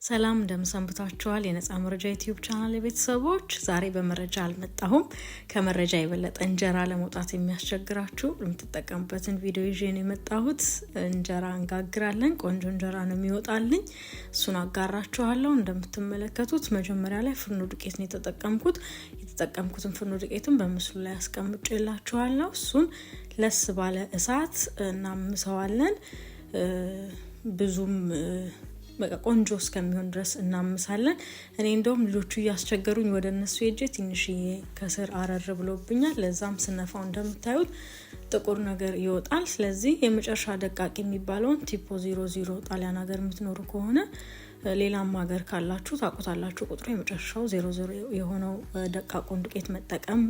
ሰላም እንደምሰንብታችኋል የነጻ መረጃ ዩቲዩብ ቻናል ቤተሰቦች። ዛሬ በመረጃ አልመጣሁም። ከመረጃ የበለጠ እንጀራ ለመውጣት የሚያስቸግራችሁ የምትጠቀሙበትን ቪዲዮ ይዤ ነው የመጣሁት። እንጀራ እንጋግራለን። ቆንጆ እንጀራ ነው የሚወጣልኝ። እሱን አጋራችኋለሁ። እንደምትመለከቱት መጀመሪያ ላይ ፍርኖ ዱቄት ነው የተጠቀምኩትን ፍርኖ ዱቄትን በምስሉ ላይ አስቀምጬላችኋለሁ። እሱን ለስ ባለ እሳት እናምሰዋለን። ብዙም በቃ ቆንጆ እስከሚሆን ድረስ እናምሳለን። እኔ እንደውም ልጆቹ እያስቸገሩኝ ወደ እነሱ ሄጄ ትንሽዬ ከስር አረር ብሎብኛል። ለዛም ስነፋው እንደምታዩት ጥቁር ነገር ይወጣል። ስለዚህ የመጨረሻ ደቃቅ የሚባለውን ቲፖ 00 ጣሊያን ሀገር የምትኖሩ ከሆነ ሌላም ሀገር ካላችሁ ታውቁታላችሁ። ቁጥሩ የመጨረሻው 00 የሆነው ደቃቁን ዱቄት መጠቀም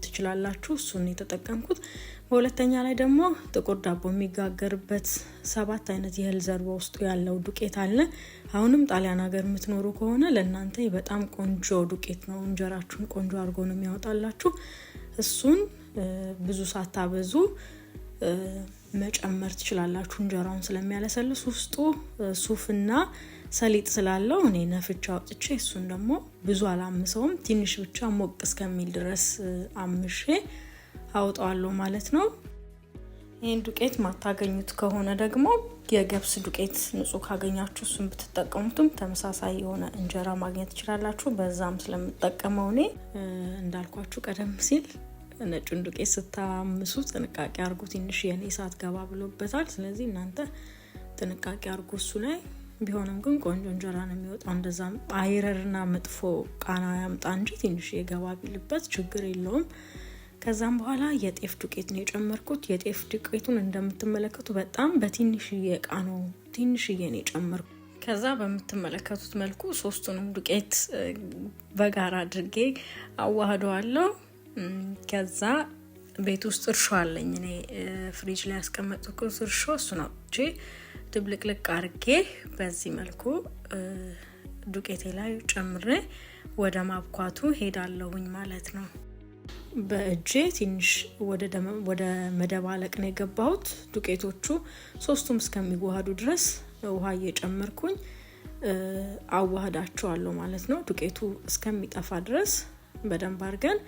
ትችላላችሁ። እሱን የተጠቀምኩት። በሁለተኛ ላይ ደግሞ ጥቁር ዳቦ የሚጋገርበት 7 አይነት የእህል ዘር በውስጡ ያለው ዱቄት አለ። አሁንም ጣሊያን ሀገር የምትኖሩ ከሆነ ለእናንተ በጣም ቆንጆ ዱቄት ነው። እንጀራችሁን ቆንጆ አድርጎ ነው የሚያወጣላችሁ። እሱን ብዙ ሳታበዙ መጨመር ትችላላችሁ። እንጀራውን ስለሚያለሰልስ ውስጡ ሱፍና ሰሊጥ ስላለው እኔ ነፍቻ አውጥቼ እሱን ደግሞ ብዙ አላምሰውም። ትንሽ ብቻ ሞቅ እስከሚል ድረስ አምሼ አውጣዋለሁ ማለት ነው። ይሄን ዱቄት ማታገኙት ከሆነ ደግሞ የገብስ ዱቄት ንጹህ ካገኛችሁ እሱን ብትጠቀሙትም ተመሳሳይ የሆነ እንጀራ ማግኘት ትችላላችሁ። በዛም ስለምጠቀመው እኔ እንዳልኳችሁ ቀደም ሲል ነጩን ዱቄት ስታምሱ ጥንቃቄ አርጉ። ትንሽ የኔ እሳት ገባ ብሎበታል። ስለዚህ እናንተ ጥንቃቄ አርጉ እሱ ላይ። ቢሆንም ግን ቆንጆ እንጀራ ነው የሚወጣው። እንደዛም አይረርና መጥፎ ቃና ያምጣ እንጂ ትንሽ የገባ ቢልበት ችግር የለውም። ከዛም በኋላ የጤፍ ዱቄት ነው የጨመርኩት። የጤፍ ዱቄቱን እንደምትመለከቱ በጣም በትንሽዬ እቃ ነው ትንሽዬ ነው የጨመርኩት። ከዛ በምትመለከቱት መልኩ ሶስቱንም ዱቄት በጋራ አድርጌ አዋህደዋለሁ። ከዛ ቤት ውስጥ እርሾ አለኝ እኔ ፍሪጅ ላይ ያስቀመጥኩት እርሾ። እሱን አውጥቼ ድብልቅልቅ አድርጌ በዚህ መልኩ ዱቄቴ ላይ ጨምሬ ወደ ማብኳቱ ሄዳለሁኝ ማለት ነው። በእጄ ትንሽ ወደ መደባለቅ ነው የገባሁት። ዱቄቶቹ ሶስቱም እስከሚዋሃዱ ድረስ ውሃ እየጨመርኩኝ አዋህዳቸዋለሁ ማለት ነው። ዱቄቱ እስከሚጠፋ ድረስ በደንብ አድርገን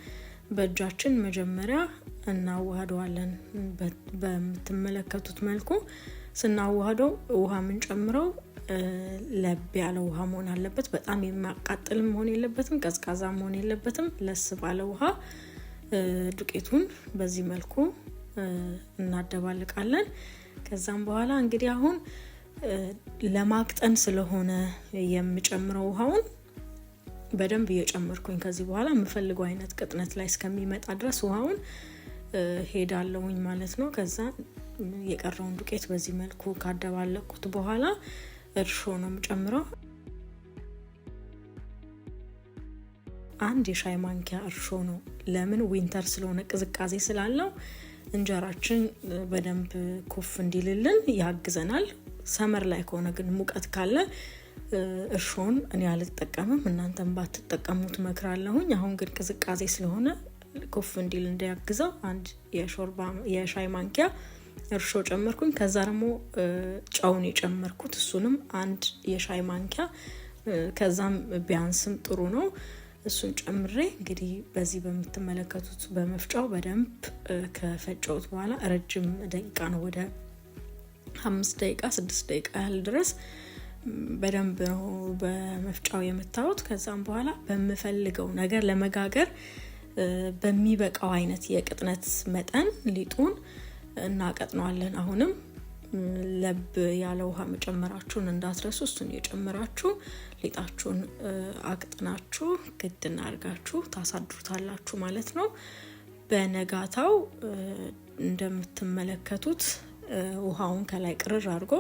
በእጃችን መጀመሪያ እናዋህደዋለን። በምትመለከቱት መልኩ ስናዋህደው ውሃ የምንጨምረው ለብ ያለ ውሃ መሆን አለበት። በጣም የሚያቃጥል መሆን የለበትም፣ ቀዝቃዛ መሆን የለበትም። ለስ ባለ ውሃ ዱቄቱን በዚህ መልኩ እናደባልቃለን። ከዛም በኋላ እንግዲህ አሁን ለማቅጠን ስለሆነ የምጨምረው ውሃውን በደንብ እየጨመርኩኝ ከዚህ በኋላ የምፈልገው አይነት ቅጥነት ላይ እስከሚመጣ ድረስ ውሃውን ሄዳለሁኝ ማለት ነው። ከዛ የቀረውን ዱቄት በዚህ መልኩ ካደባለቁት በኋላ እርሾ ነው የምጨምረው። 1 የሻይ ማንኪያ እርሾ ነው። ለምን? ዊንተር ስለሆነ ቅዝቃዜ ስላለው እንጀራችን በደንብ ኩፍ እንዲልልን ያግዘናል። ሰመር ላይ ከሆነ ግን ሙቀት ካለ እርሾን እኔ አልጠቀምም። እናንተም ባትጠቀሙት መክራለሁኝ። አሁን ግን ቅዝቃዜ ስለሆነ ኩፍ እንዲል እንዲያግዘው 1 የሻይ ማንኪያ እርሾ ጨመርኩኝ። ከዛ ደግሞ ጨውን የጨመርኩት እሱንም 1 የሻይ ማንኪያ። ከዛም ቢያንስም ጥሩ ነው። እሱን ጨምሬ እንግዲህ በዚህ በምትመለከቱት በመፍጫው በደንብ ከፈጨውት በኋላ ረጅም ደቂቃ ነው፣ ወደ 5 ደቂቃ 6 ደቂቃ ያህል ድረስ በደንብ ነው በመፍጫው የምታዩት። ከዛም በኋላ በምፈልገው ነገር ለመጋገር በሚበቃው አይነት የቅጥነት መጠን ሊጡን እናቀጥነዋለን። አሁንም ለብ ያለ ውሃ መጨመራችሁን እንዳትረሱ። እሱን የጨመራችሁ ሊጣችሁን አቅጥናችሁ ግድና አድርጋችሁ ታሳድሩታላችሁ ማለት ነው። በነጋታው እንደምትመለከቱት ውሃውን ከላይ ቅርር አድርጎ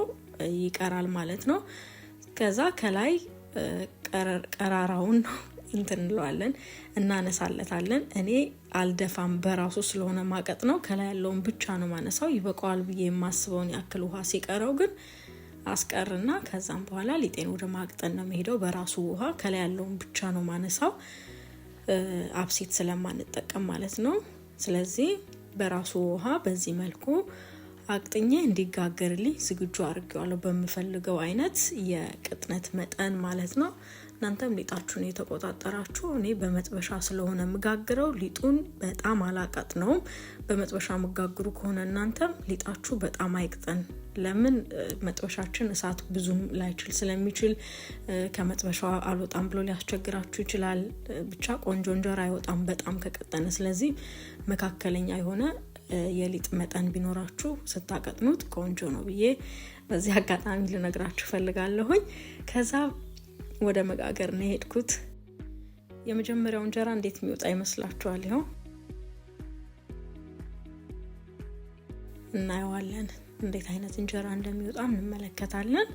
ይቀራል ማለት ነው። ከዛ ከላይ ቀራራውን እንለዋለን እናነሳለታለን። እኔ አልደፋም፣ በራሱ ስለሆነ ማቀጥ ነው። ከላይ ያለውን ብቻ ነው ማነሳው። ይበቃዋል ብዬ የማስበውን ያክል ውሃ ሲቀረው ግን አስቀርና ከዛም በኋላ ሊጤን ወደ ማቅጠን ነው የሚሄደው። በራሱ ውሃ ከላይ ያለውን ብቻ ነው ማነሳው፣ አብሴት ስለማንጠቀም ማለት ነው። ስለዚህ በራሱ ውሃ በዚህ መልኩ አቅጥኜ እንዲጋገርልኝ ዝግጁ አድርጌዋለሁ በምፈልገው አይነት የቅጥነት መጠን ማለት ነው። እናንተም ሊጣችሁን የተቆጣጠራችሁ። እኔ በመጥበሻ ስለሆነ መጋግረው ሊጡን በጣም አላቀጥነውም። በመጥበሻ መጋግሩ ከሆነ እናንተም ሊጣችሁ በጣም አይቅጠን። ለምን መጥበሻችን እሳት ብዙም ላይችል ስለሚችል ከመጥበሻው አልወጣም ብሎ ሊያስቸግራችሁ ይችላል። ብቻ ቆንጆ እንጀራ አይወጣም በጣም ከቀጠነ። ስለዚህ መካከለኛ የሆነ የሊጥ መጠን ቢኖራችሁ ስታቀጥኑት ቆንጆ ነው ብዬ በዚህ አጋጣሚ ልነግራችሁ ፈልጋለሁኝ። ከዛ ወደ መጋገር ነው ሄድኩት። የመጀመሪያው እንጀራ እንዴት የሚወጣ ይመስላችኋል? ይሄው እናየዋለን። እንዴት አይነት እንጀራ እንደሚወጣ እንመለከታለን።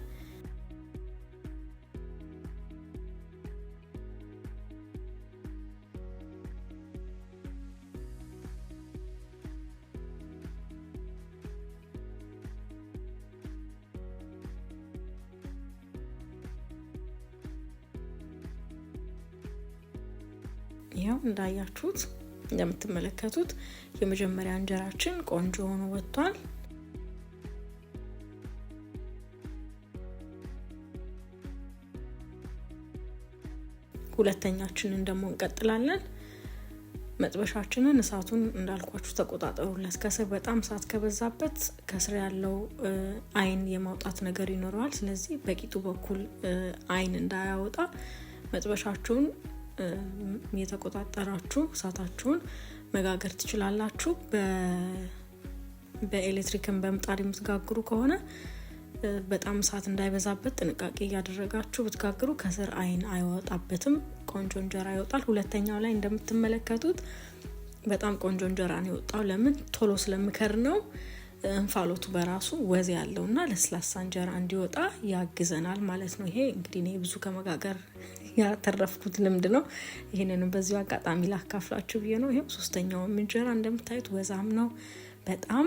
ይሄው እንዳያችሁት እንደምትመለከቱት የመጀመሪያ እንጀራችን ቆንጆ ሆኖ ወጥቷል። ሁለተኛችንን ደግሞ እንቀጥላለን። መጥበሻችንን እሳቱን እንዳልኳችሁ ተቆጣጠሩለት። ከስር በጣም እሳት ከበዛበት ከስር ያለው አይን የማውጣት ነገር ይኖረዋል። ስለዚህ በቂጡ በኩል አይን እንዳያወጣ መጥበሻችሁን የተቆጣጠራችሁ እሳታችሁን መጋገር ትችላላችሁ። በኤሌክትሪክም በምጣድ የምትጋግሩ ከሆነ በጣም እሳት እንዳይበዛበት ጥንቃቄ እያደረጋችሁ ብትጋግሩ ከስር አይን አይወጣበትም፣ ቆንጆ እንጀራ ይወጣል። ሁለተኛው ላይ እንደምትመለከቱት በጣም ቆንጆ እንጀራ ነው የወጣው። ለምን? ቶሎ ስለምከር ነው። እንፋሎቱ በራሱ ወዝ ያለውና ለስላሳ እንጀራ እንዲወጣ ያግዘናል ማለት ነው። ይሄ እንግዲህ እኔ ብዙ ከመጋገር ያተረፍኩት ልምድ ነው። ይሄንንም በዚሁ አጋጣሚ ላካፍላችሁ ብዬ ነው። ይሄው ሶስተኛው እንጀራ እንደምታዩት ወዛም ነው፣ በጣም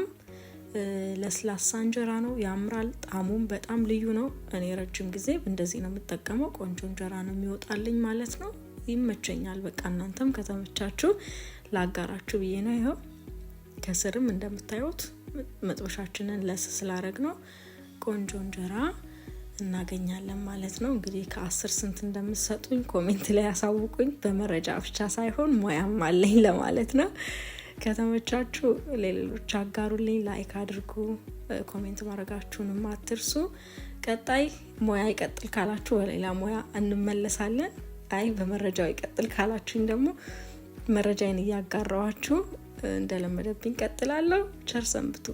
ለስላሳ እንጀራ ነው፣ ያምራል። ጣሙም በጣም ልዩ ነው። እኔ ረጅም ጊዜ እንደዚህ ነው የምጠቀመው። ቆንጆ እንጀራ ነው የሚወጣልኝ ማለት ነው። ይመቸኛል። በቃ እናንተም ከተመቻችሁ ላጋራችሁ ብዬ ነው። ይሄው ከስርም እንደምታዩት መጥበሻችንን ለስ ስላረግ ነው ቆንጆ እንጀራ እናገኛለን ማለት ነው። እንግዲህ ከ10 ስንት እንደምትሰጡኝ ኮሜንት ላይ ያሳውቁኝ። በመረጃ ብቻ ሳይሆን ሙያም አለኝ ለማለት ነው። ከተመቻችሁ ለሌሎች አጋሩልኝ፣ ላይክ አድርጉ፣ ኮሜንት ማድረጋችሁንም አትርሱ። ቀጣይ ሙያ ይቀጥል ካላችሁ ወሌላ ሙያ እንመለሳለን። አይ በመረጃው ይቀጥል ካላችሁኝ ደግሞ መረጃዬን እያጋራዋችሁ እንደለመደብኝ ቀጥላለሁ። ቸር ሰንብቱ።